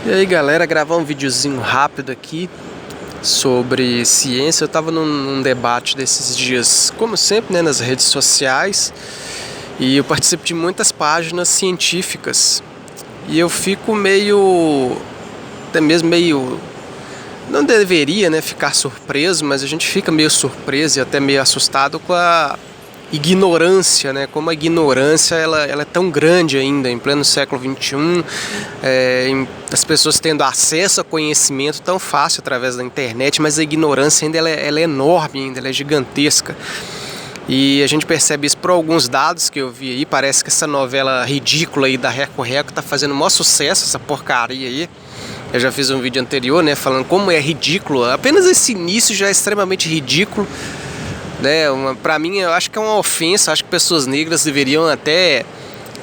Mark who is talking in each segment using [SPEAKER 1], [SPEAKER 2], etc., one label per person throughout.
[SPEAKER 1] E aí galera, gravar um videozinho rápido aqui sobre ciência. Eu tava num debate desses dias, como sempre, né, nas redes sociais, e eu participo de muitas páginas científicas. E eu fico até mesmo meio, não deveria, né, ficar surpreso, mas a gente fica meio surpreso e até meio assustado com a ignorância, né? Como a ignorância ela é tão grande ainda em pleno século XXI, as pessoas tendo acesso a conhecimento tão fácil através da internet, mas a ignorância ainda ela é enorme, ainda ela é gigantesca. E a gente percebe isso por alguns dados que eu vi aí. Parece que essa novela ridícula aí da Reco Reco tá fazendo o maior sucesso, essa porcaria aí. Eu já fiz um vídeo anterior, né, falando como é ridículo. Apenas esse início já é extremamente ridículo, né? Pra mim, eu acho que é uma ofensa. Acho que pessoas negras deveriam até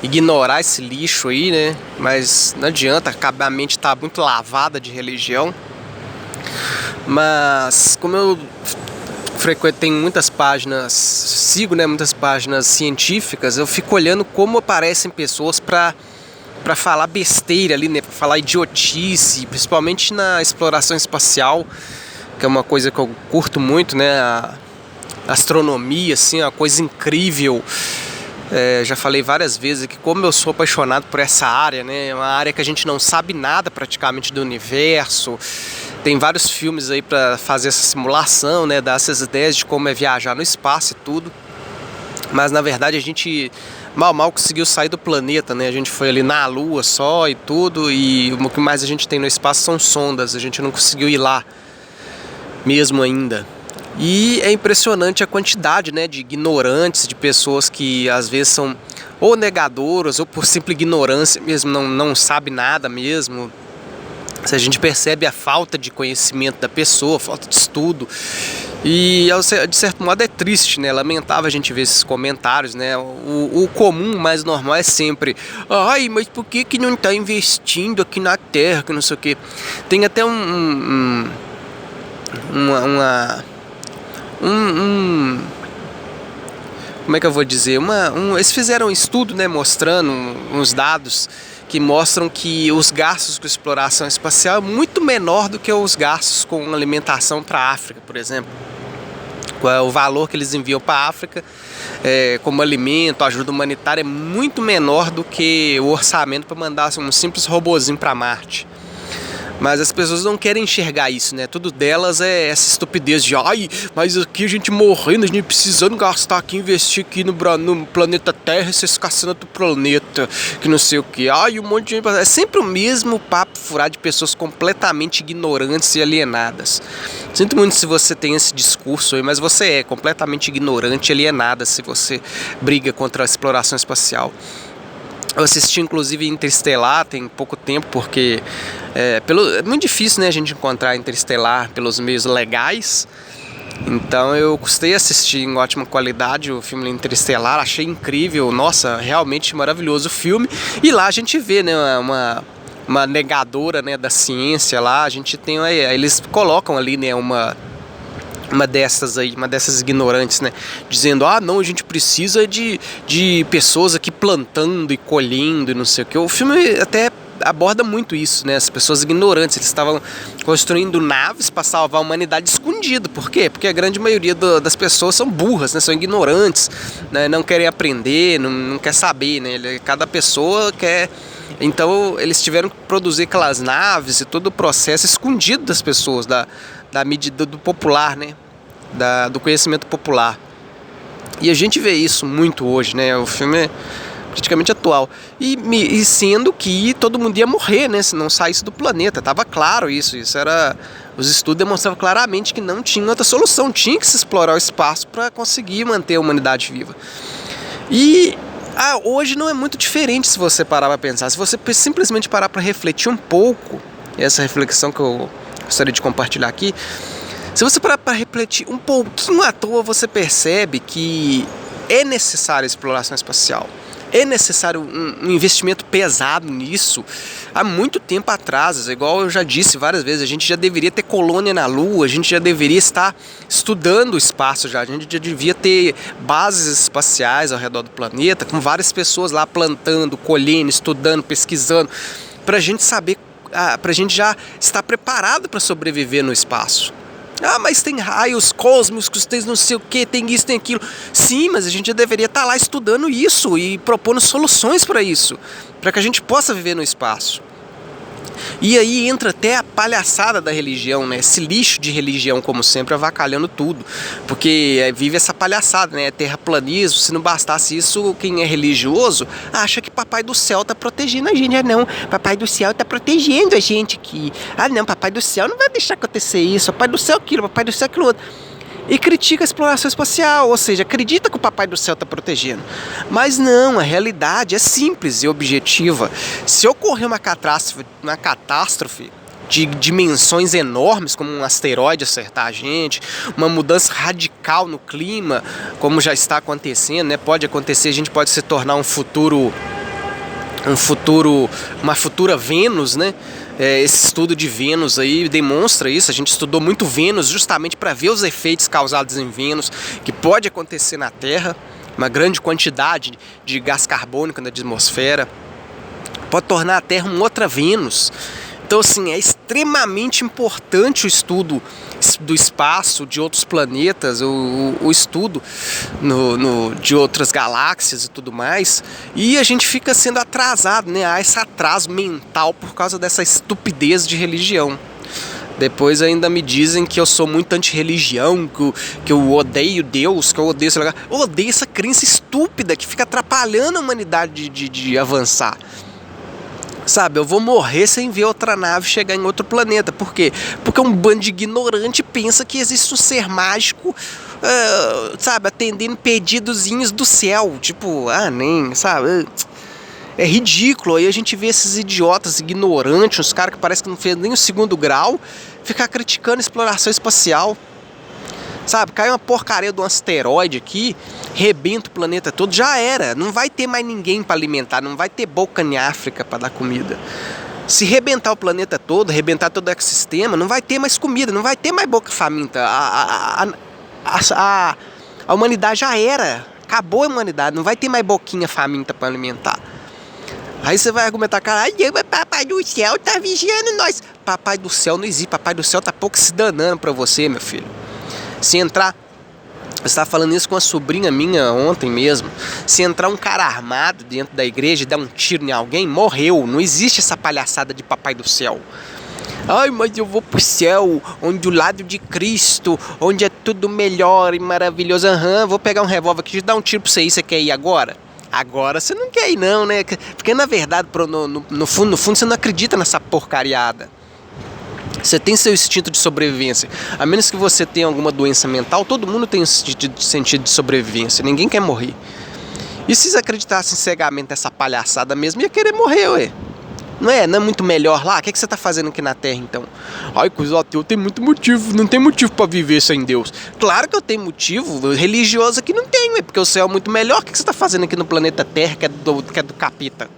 [SPEAKER 1] ignorar esse lixo aí, né? Mas não adianta, a mente tá muito lavada de religião. Mas como eu tenho muitas páginas, sigo, né, muitas páginas científicas, eu fico olhando como aparecem pessoas para falar besteira ali, né, para falar idiotice, principalmente na exploração espacial, que é uma coisa que eu curto muito, né, a astronomia, assim, é uma coisa incrível. Já falei várias vezes aqui como eu sou apaixonado por essa área, né? É uma área que a gente não sabe nada praticamente do universo. Tem vários filmes aí para fazer essa simulação, né? Dar essas ideias de como é viajar no espaço e tudo. Mas na verdade a gente mal conseguiu sair do planeta, né? A gente foi ali na Lua só e tudo. E o que mais a gente tem no espaço são sondas. A gente não conseguiu ir lá mesmo ainda. E é impressionante a quantidade, né, de ignorantes, de pessoas que às vezes são ou negadoras ou por simples ignorância mesmo, não sabe nada mesmo. Se a gente percebe a falta de conhecimento da pessoa, falta de estudo. E de certo modo é triste, né? Lamentável a gente ver esses comentários, né? O comum, mais normal é sempre: ai, mas por que não está investindo aqui na Terra, que não sei o quê. Tem até como é que eu vou dizer? Eles fizeram um estudo, né, mostrando uns dados que mostram que os gastos com exploração espacial é muito menor do que os gastos com alimentação para a África, por exemplo. O valor que eles enviam para a África como alimento, ajuda humanitária, é muito menor do que o orçamento para mandar um simples robozinho para Marte. Mas as pessoas não querem enxergar isso, né? Tudo delas é essa estupidez de: ai, mas aqui a gente morrendo, a gente precisando gastar aqui, investir aqui no planeta Terra, vocês caçando outro planeta, que não sei o que. Ai, um monte de gente. É sempre o mesmo papo furado de pessoas completamente ignorantes e alienadas. Sinto muito se você tem esse discurso aí, mas você é completamente ignorante e alienada se você briga contra a exploração espacial. Eu assisti inclusive Interestelar tem pouco tempo, porque é muito difícil, né, a gente encontrar Interestelar pelos meios legais. Então eu custei assistir em ótima qualidade o filme Interestelar, achei incrível, nossa, realmente maravilhoso o filme. E lá a gente vê, né, uma negadora, né, da ciência lá. A gente tem, eles colocam ali, né, uma dessas ignorantes, né, dizendo: ah, não, a gente precisa de pessoas aqui plantando e colhendo e não sei o que. O filme até aborda muito isso, né, as pessoas ignorantes. Eles estavam construindo naves para salvar a humanidade escondido. Por quê? Porque a grande maioria das pessoas são burras, né, são ignorantes, né, não querem aprender, não quer saber, né, cada pessoa quer. Então eles tiveram que produzir aquelas naves e todo o processo escondido das pessoas, da mídia do popular, né? Do conhecimento popular. E a gente vê isso muito hoje, né? O filme é praticamente atual. E sendo que todo mundo ia morrer, né, se não saísse do planeta. Tava claro isso. Os estudos demonstravam claramente que não tinha outra solução. Tinha que se explorar o espaço para conseguir manter a humanidade viva. E hoje não é muito diferente se você parar para pensar. Se você simplesmente parar para refletir um pouco, essa reflexão que eu gostaria de compartilhar aqui, se você parar para refletir um pouquinho à toa, você percebe que é necessária a exploração espacial. É necessário um investimento pesado nisso há muito tempo atrás. Igual eu já disse várias vezes, a gente já deveria ter colônia na Lua, a gente já deveria estar estudando o espaço já. A gente já devia ter bases espaciais ao redor do planeta, com várias pessoas lá plantando, colhendo, estudando, pesquisando, para a gente saber pra gente já estar preparado para sobreviver no espaço. Ah, mas tem raios cósmicos, tem não sei o que, tem isso, tem aquilo. Sim, mas a gente já deveria estar lá estudando isso e propondo soluções para isso, para que a gente possa viver no espaço. E aí entra até a palhaçada da religião, né? Esse lixo de religião, como sempre, avacalhando tudo. Porque vive essa palhaçada, né? Terraplanismo, se não bastasse isso, quem é religioso acha que Papai do Céu tá protegendo a gente. Ah, não, Papai do Céu tá protegendo a gente aqui. Ah, não, Papai do Céu não vai deixar acontecer isso. Papai do Céu aquilo, Papai do Céu aquilo outro. E critica a exploração espacial, ou seja, acredita que o Papai do Céu está protegendo. Mas não, a realidade é simples e objetiva. Se ocorrer uma catástrofe de dimensões enormes, como um asteroide acertar a gente, uma mudança radical no clima, como já está acontecendo, né? Pode acontecer, a gente pode se tornar uma futura Vênus, né? Esse estudo de Vênus aí demonstra isso. A gente estudou muito Vênus justamente para ver os efeitos causados em Vênus, que pode acontecer na Terra, uma grande quantidade de gás carbônico na atmosfera, pode tornar a Terra uma outra Vênus. Então, assim, é extremamente importante o estudo do espaço, de outros planetas, o estudo de outras galáxias e tudo mais. E a gente fica sendo atrasado, né? Há esse atraso mental por causa dessa estupidez de religião. Depois ainda me dizem que eu sou muito anti-religião, que eu odeio Deus, que eu odeio, sei lá, eu odeio essa crença estúpida que fica atrapalhando a humanidade de avançar. Sabe, eu vou morrer sem ver outra nave chegar em outro planeta. Por quê? Porque um bando de ignorante pensa que existe um ser mágico, sabe, atendendo pedidozinhos do céu. Tipo, nem, sabe? É ridículo. Aí a gente vê esses idiotas ignorantes, os caras que parece que não fez nem o 2º grau, ficar criticando a exploração espacial. Sabe, cai uma porcaria de um asteroide aqui, rebenta o planeta todo, já era. Não vai ter mais ninguém para alimentar, não vai ter boca em África para dar comida. Se rebentar o planeta todo, rebentar todo o ecossistema, não vai ter mais comida, não vai ter mais boca faminta. A humanidade já era, acabou a humanidade, não vai ter mais boquinha faminta para alimentar. Aí você vai argumentar, cara, Papai do Céu tá vigiando nós. Papai do Céu não existe, Papai do Céu tá pouco se danando para você, meu filho. Se entrar, eu estava falando isso com uma sobrinha minha ontem mesmo, se entrar um cara armado dentro da igreja e dar um tiro em alguém, morreu. Não existe essa palhaçada de Papai do Céu. Ai, mas eu vou pro céu, onde o lado de Cristo, onde é tudo melhor e maravilhoso. Vou pegar um revólver aqui e dar um tiro pra você ir, você quer ir agora? Agora você não quer ir não, né? Porque na verdade, no fundo, você não acredita nessa porcariada. Você tem seu instinto de sobrevivência. A menos que você tenha alguma doença mental, todo mundo tem um sentido de sobrevivência. Ninguém quer morrer. E se eles acreditassem cegamente nessa palhaçada mesmo, ia querer morrer, ué. Não é muito melhor lá? O que você está fazendo aqui na Terra, então? Ai, coisa ateu, tem muito motivo. Não tem motivo para viver sem Deus. Claro que eu tenho motivo. Religioso aqui não tem, ué. Porque o céu é muito melhor. O que você está fazendo aqui no planeta Terra, que é do capeta?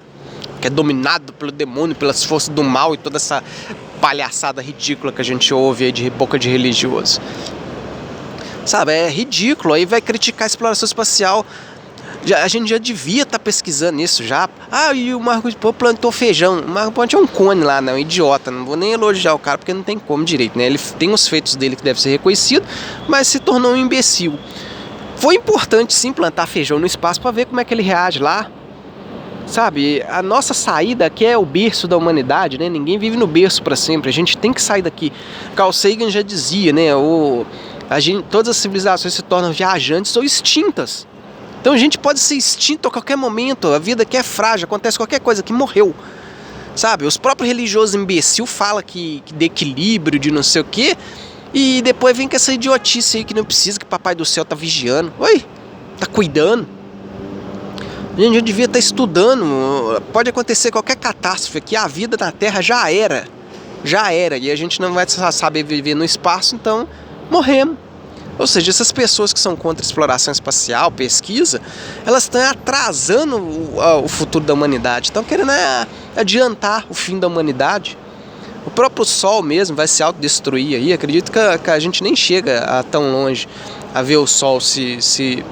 [SPEAKER 1] Que é dominado pelo demônio, pelas forças do mal e toda essa palhaçada ridícula que a gente ouve aí de boca de religioso. Sabe, é ridículo. Aí vai criticar a exploração espacial. A gente já devia estar pesquisando isso já. E o Marcos Pô plantou feijão. O Marcos Pô tinha um cone lá, né? Um idiota. Não vou nem elogiar o cara porque não tem como direito, né? Ele tem os feitos dele que deve ser reconhecido, mas se tornou um imbecil. Foi importante sim plantar feijão no espaço para ver como é que ele reage lá. Sabe, a nossa saída aqui é o berço da humanidade, né? Ninguém vive no berço para sempre, a gente tem que sair daqui. Carl Sagan já dizia, né? Todas as civilizações se tornam viajantes ou extintas. Então a gente pode ser extinto a qualquer momento, a vida aqui é frágil, acontece qualquer coisa que morreu. Sabe, os próprios religiosos imbecil falam que de equilíbrio, de não sei o quê, e depois vem com essa idiotice aí que não precisa, que Papai do Céu tá vigiando. Oi, tá cuidando. A gente já devia estar estudando. Pode acontecer qualquer catástrofe aqui, a vida na Terra já era, e a gente não vai saber viver no espaço, então morremos. Ou seja, essas pessoas que são contra a exploração espacial, pesquisa, elas estão atrasando o futuro da humanidade, estão querendo adiantar o fim da humanidade. O próprio Sol mesmo vai se autodestruir aí. Acredito que a gente nem chega a tão longe a ver o Sol se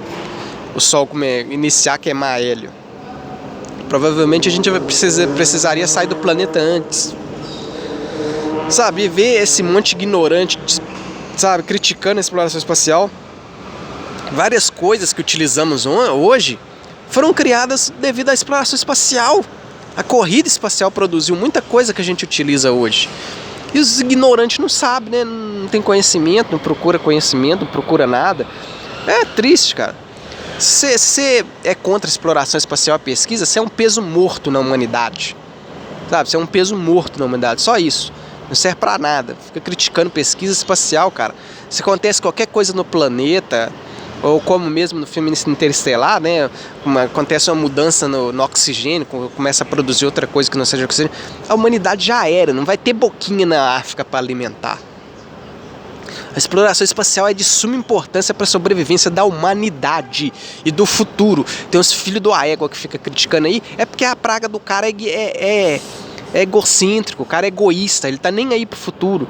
[SPEAKER 1] o Sol iniciar a queimar hélio. Provavelmente a gente precisaria sair do planeta antes. Sabe, ver esse monte de ignorante, sabe, criticando a exploração espacial. Várias coisas que utilizamos hoje foram criadas devido à exploração espacial. A corrida espacial produziu muita coisa que a gente utiliza hoje. E os ignorantes não sabem, né? Não tem conhecimento, não procura nada. É triste, cara. Se você é contra a exploração espacial e pesquisa, você é um peso morto na humanidade. Sabe? Você é um peso morto na humanidade, só isso. Não serve pra nada. Fica criticando pesquisa espacial, cara. Se acontece qualquer coisa no planeta, ou como mesmo no filme Interestelar, né? Acontece uma mudança no oxigênio, começa a produzir outra coisa que não seja oxigênio, a humanidade já era, não vai ter boquinha na África para alimentar. A exploração espacial é de suma importância para a sobrevivência da humanidade e do futuro. Tem uns filhos do égua que fica criticando aí, é porque a praga do cara é egocêntrico, o cara é egoísta, ele tá nem aí pro futuro.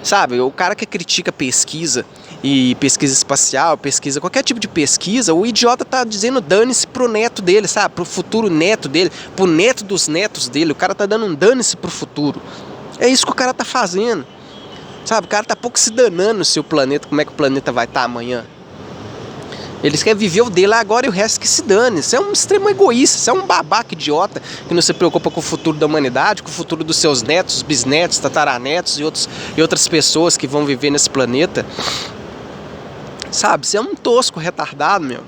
[SPEAKER 1] Sabe, o cara que critica pesquisa e pesquisa espacial, pesquisa, qualquer tipo de pesquisa, o idiota tá dizendo dane-se pro neto dele, sabe, pro futuro neto dele, pro neto dos netos dele, o cara tá dando um dane-se pro futuro. É isso que o cara tá fazendo, sabe, o cara tá pouco se danando se o planeta, como é que o planeta vai estar amanhã. Eles querem viver o dele agora e o resto que se dane. Você é um extremo egoísta, você é um babaca idiota que não se preocupa com o futuro da humanidade, com o futuro dos seus netos, bisnetos, tataranetos e outras pessoas que vão viver nesse planeta. Sabe, você é um tosco retardado, meu.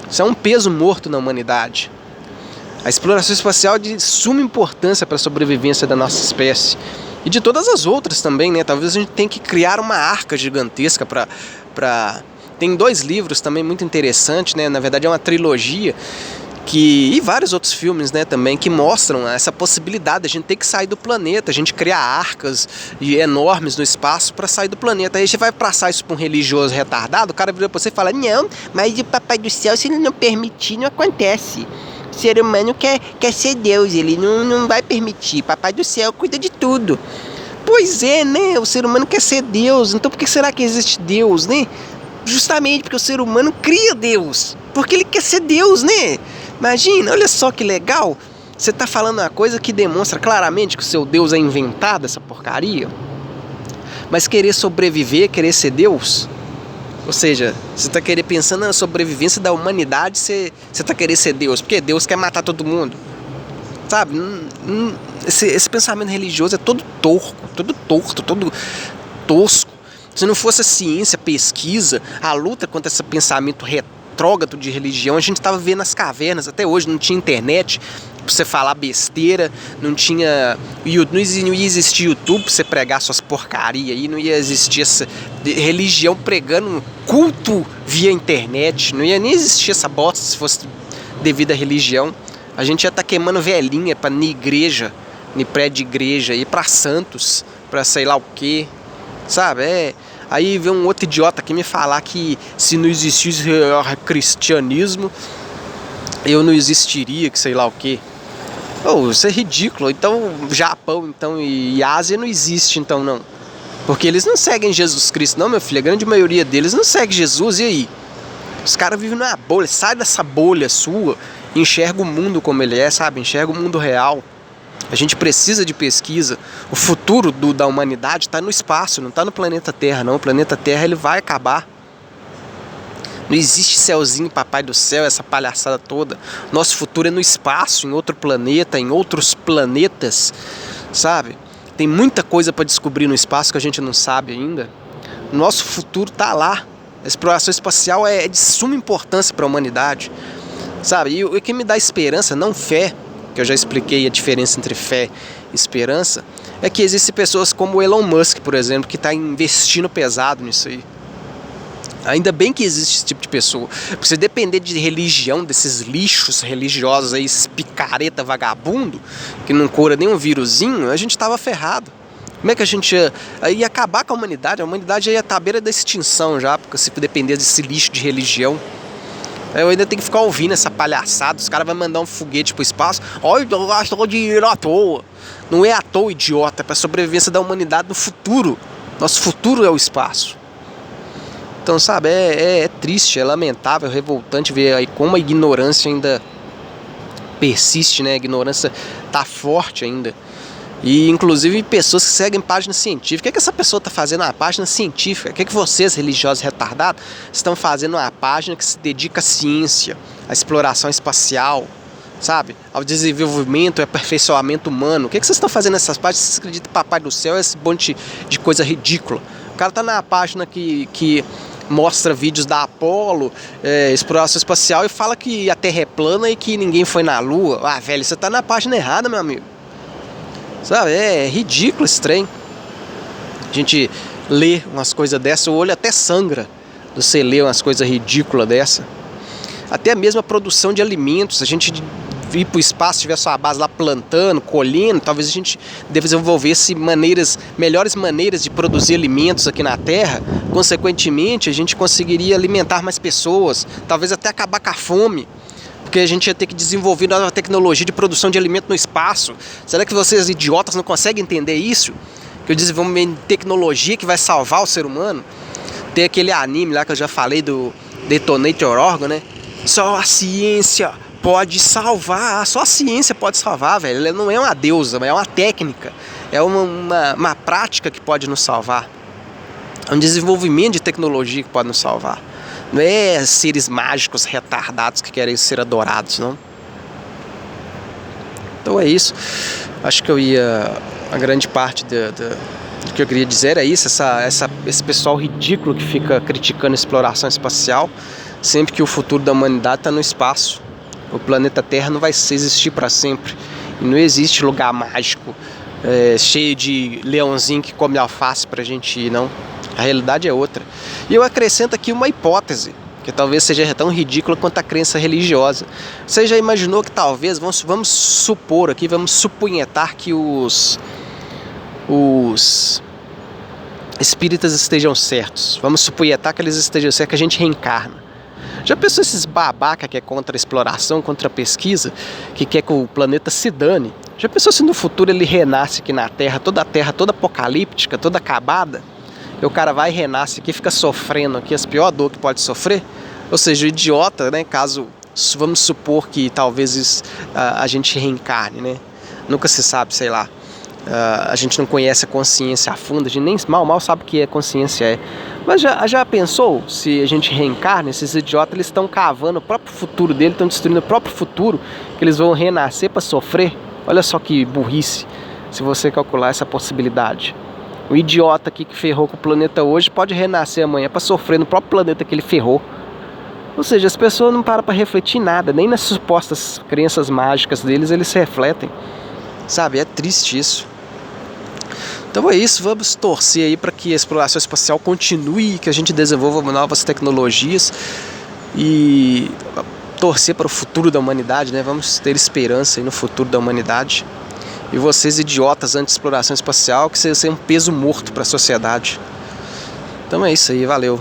[SPEAKER 1] Você é um peso morto na humanidade. A exploração espacial é de suma importância para a sobrevivência da nossa espécie. E de todas as outras também, né? Talvez a gente tenha que criar uma arca gigantesca para... Tem 2 livros também muito interessantes, né? Na verdade é uma trilogia e vários outros filmes, né, também, que mostram essa possibilidade. A gente tem que sair do planeta, a gente criar arcas enormes no espaço para sair do planeta. Aí você vai passar isso para um religioso retardado, o cara vira para você e fala, não, mas o Papai do Céu, se ele não permitir, não acontece. O ser humano quer ser Deus, ele não vai permitir. Papai do Céu cuida de tudo. Pois é, né? O ser humano quer ser Deus, então por que será que existe Deus, né? Justamente porque o ser humano cria Deus, porque ele quer ser Deus, né? Imagina, olha só que legal. Você está falando uma coisa que demonstra claramente que o seu Deus é inventado, essa porcaria. Mas querer sobreviver, querer ser Deus, ou seja, você está querendo pensando na sobrevivência da humanidade, você está querendo ser Deus, porque Deus quer matar todo mundo. Sabe? Esse pensamento religioso é todo torto, todo tosco. Se não fosse a ciência, a pesquisa, a luta contra esse pensamento retrógrado de religião, a gente estava vendo nas cavernas, até hoje não tinha internet pra você falar besteira, não ia existir YouTube pra você pregar suas porcarias aí, não ia existir essa religião pregando culto via internet, não ia nem existir essa bosta se fosse devido à religião. A gente ia estar queimando velhinha pra ir igreja, ir prédio de igreja, ir pra santos, pra sei lá o que. Sabe, aí vem um outro idiota aqui me falar que se não existisse cristianismo, eu não existiria, que sei lá o que. Isso é ridículo. Então, Japão então, e Ásia não existe, então não. Porque eles não seguem Jesus Cristo, não, meu filho. A grande maioria deles não segue Jesus, e aí? Os caras vivem numa bolha, sai dessa bolha sua, enxerga o mundo como ele é, sabe? Enxerga o mundo real. A gente precisa de pesquisa. O futuro da humanidade está no espaço, não está no planeta Terra, não. O planeta Terra ele vai acabar. Não existe céuzinho, Papai do Céu, essa palhaçada toda. Nosso futuro é no espaço, em outro planeta, em outros planetas, sabe? Tem muita coisa para descobrir no espaço que a gente não sabe ainda. Nosso futuro está lá. A exploração espacial é de suma importância para a humanidade, sabe? E o que me dá esperança, não fé, que eu já expliquei a diferença entre fé e esperança, é que existem pessoas como o Elon Musk, por exemplo, que está investindo pesado nisso aí. Ainda bem que existe esse tipo de pessoa. Porque se depender de religião, desses lixos religiosos aí, esses picareta vagabundo, que não cura nem um vírusinho, a gente tava ferrado. Como é que a gente ia acabar com a humanidade? A humanidade ia estar à beira da extinção já, porque se depender desse lixo de religião. Eu ainda tenho que ficar ouvindo essa palhaçada. Os caras vão mandar um foguete pro espaço. Olha, eu gastou dinheiro à toa. Não é à toa, idiota. É pra sobrevivência da humanidade no futuro. Nosso futuro é o espaço. Então, sabe, é triste, é lamentável, é revoltante ver aí como a ignorância ainda persiste, né? A ignorância tá forte ainda. E inclusive pessoas que seguem página científica. O que essa pessoa está fazendo na página científica? O que vocês, religiosos retardados, estão fazendo uma página que se dedica à ciência, à exploração espacial, sabe? Ao desenvolvimento e aperfeiçoamento humano. O que vocês estão fazendo nessas páginas? Vocês acreditam em Papai do Céu, esse monte de coisa ridícula? O cara tá na página que mostra vídeos da Apollo, exploração espacial, e fala que a Terra é plana e que ninguém foi na Lua. Ah, velho, você tá na página errada, meu amigo. Sabe, é ridículo esse trem. A gente lê umas coisas dessa, o olho até sangra. Você lê umas coisas ridículas dessa. Até mesmo a produção de alimentos. Se a gente ir para o espaço, tiver sua base lá plantando, colhendo, talvez a gente desenvolvesse melhores maneiras de produzir alimentos aqui na Terra. Consequentemente, a gente conseguiria alimentar mais pessoas, talvez até acabar com a fome. Porque a gente ia ter que desenvolver nova tecnologia de produção de alimento no espaço. Será que vocês, idiotas, não conseguem entender isso? Que o desenvolvimento de tecnologia que vai salvar o ser humano? Tem aquele anime lá que eu já falei, do Detonator Orgon, né? Só a ciência pode salvar. Só a ciência pode salvar, velho. Ela não é uma deusa, mas é uma técnica. É uma prática que pode nos salvar. É um desenvolvimento de tecnologia que pode nos salvar. Não é seres mágicos retardados que querem ser adorados, não. Então é isso. Acho que a grande parte do que eu queria dizer é isso. Esse pessoal ridículo que fica criticando a exploração espacial, sempre que o futuro da humanidade está no espaço. O planeta Terra não vai existir para sempre. E não existe lugar mágico cheio de leãozinho que come alface pra gente ir, não. A realidade é outra. E eu acrescento aqui uma hipótese, que talvez seja tão ridícula quanto a crença religiosa. Você já imaginou que talvez, vamos supor aqui, vamos supunhetar que os espíritas estejam certos. Vamos supunhetar que eles estejam certos, que a gente reencarna. Já pensou esses babaca que é contra a exploração, contra a pesquisa, que quer que o planeta se dane? Já pensou se no futuro ele renasce aqui na Terra toda apocalíptica, toda acabada? E o cara vai e renasce aqui, fica sofrendo aqui as piores dor que pode sofrer? Ou seja, o idiota, né? Caso, vamos supor que talvez a gente reencarne, né? Nunca se sabe, sei lá. A gente não conhece a consciência a fundo, a gente nem mal sabe o que a consciência é. Mas já pensou se a gente reencarna? Esses idiotas, eles estão cavando o próprio futuro dele, estão destruindo o próprio futuro, que eles vão renascer para sofrer? Olha só que burrice, se você calcular essa possibilidade. O idiota aqui que ferrou com o planeta hoje pode renascer amanhã para sofrer no próprio planeta que ele ferrou. Ou seja, as pessoas não param para refletir em nada, nem nas supostas crenças mágicas deles eles se refletem. Sabe, é triste isso. Então é isso, vamos torcer aí para que a exploração espacial continue, que a gente desenvolva novas tecnologias e torcer para o futuro da humanidade, né? Vamos ter esperança aí no futuro da humanidade. E vocês, idiotas anti-exploração espacial, que vocês sejam um peso morto para a sociedade. Então é isso aí, valeu.